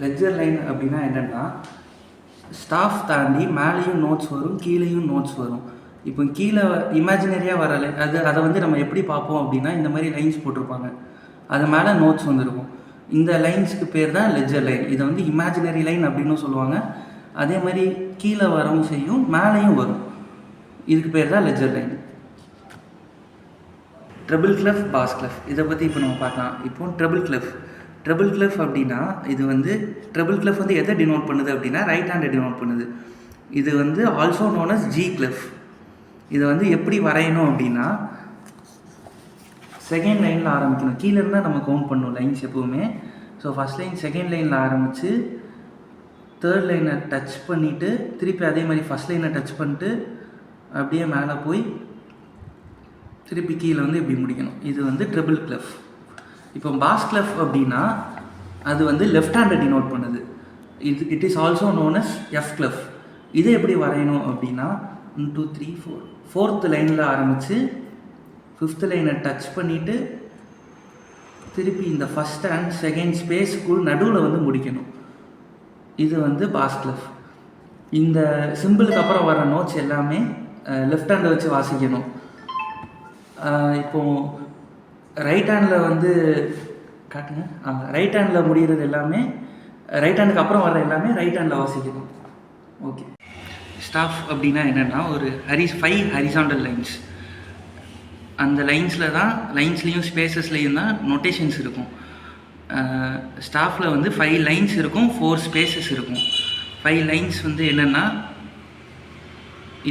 Ledger line அப்படின்னா என்னென்னா, staff தாண்டி மேலேயும் நோட்ஸ் வரும், கீழேயும் நோட்ஸ் வரும். இப்போ கீழே இமேஜினரியாக வர அதை வந்து நம்ம எப்படி பார்ப்போம் அப்படின்னா, இந்த மாதிரி லைன்ஸ் போட்டிருப்பாங்க, அது மேலே நோட்ஸ் வந்துருக்கும். இந்த லைன்ஸ்க்கு பேர் தான் லெட்ஜர் லைன். இதை வந்து இமேஜினரி லைன் அப்படின்னு சொல்லுவாங்க. அதே மாதிரி கீழே வரவும் செய்யும், மேலேயும் வரும். இதுக்கு பேர் தான் ledger line. Triple cleft, pass cleft, இதை பற்றி இப்போ நம்ம பார்க்கலாம். இப்போ ட்ரிபிள் கிளெஃப் அப்படின்னா, இது வந்து ட்ரிபிள் கிளெஃப் வந்து எதை டினோட் பண்ணுது அப்படின்னா, ரைட் ஹேண்டை டினோட் பண்ணுது. இது வந்து also known as G cleft. இதை வந்து எப்படி வரையணும் அப்படின்னா, செகண்ட் லைனில் ஆரம்பிக்கணும். கீழே இருந்தால் நம்ம கவுண்ட் பண்ணணும் லைன்ஸ் எப்போவுமே. ஸோ ஃபஸ்ட் லைன் செகண்ட் லைனில் ஆரம்பித்து தேர்ட் லைனை டச் பண்ணிவிட்டு திருப்பி அதே மாதிரி ஃபஸ்ட் லைனை டச் பண்ணிட்டு அப்படியே மேலே போய் திருப்பி கீழே வந்து இப்படி முடிக்கணும். இது வந்து ட்ரிபிள் கிளெஃப். இப்போ பாஸ் கிளெஃப் அப்படின்னா அது வந்து லெஃப்ட் ஹேண்டை டினோட் பண்ணுது. It is also known as F clef. இதை எப்படி வரையணும் அப்படின்னா 1 2 3 4 ஃபோர்த் லைனில் ஆரம்பித்து ஃபிஃப்த் லைனை டச் பண்ணிவிட்டு திருப்பி இந்த ஃபஸ்ட் அண்ட் செகண்ட் ஸ்பேஸுக்குள் நடுவில் வந்து முடிக்கணும். இது வந்து பாஸ் கிளெஃப். இந்த சிம்பிளுக்கு அப்புறம் வர நோட்ஸ் எல்லாமே லெஃப்ட் ஹேண்டை வச்சு வாசிக்கணும். இப்போது ரைட் ஹேண்டில் வந்து காட்டுங்க. ரைட் ஹேண்டில் முடிகிறது எல்லாமே, ரைட் ஹேண்டுக்கு அப்புறம் வர எல்லாமே ரைட் ஹேண்டில் வாசிக்கணும். ஓகே. ஸ்டாஃப் அப்படின்னா என்னென்னா, ஒரு 5 ஹரிசாண்டல் லைன்ஸ். அந்த லைன்ஸில் தான், லைன்ஸ்லேயும் ஸ்பேசஸ்லேயும் தான் நோட்டேஷன்ஸ் இருக்கும். ஸ்டாஃபில் வந்து 5 லைன்ஸ் இருக்கும், 4 ஸ்பேசஸ் இருக்கும். 5 லைன்ஸ் வந்து என்னென்னா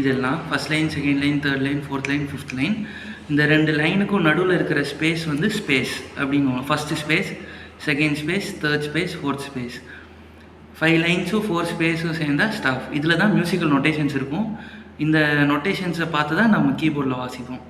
இதெல்லாம் first line, second line, third line, fourth line, fifth line. இந்த 2 லைனுக்கும் நடுவில் இருக்கிற ஸ்பேஸ் வந்து ஸ்பேஸ் அப்படின்னு. First space, second space, third space, fourth space. 5 லைன்ஸும் 4 ஸ்பேஸும் சேர்ந்தால் ஸ்டாஃப். இதில் தான் மியூசிக்கல் நோட்டேஷன்ஸ் இருக்கும். இந்த நோட்டேஷன்ஸை பார்த்து தான் நம்ம கீபோர்டில் வாசிப்போம்.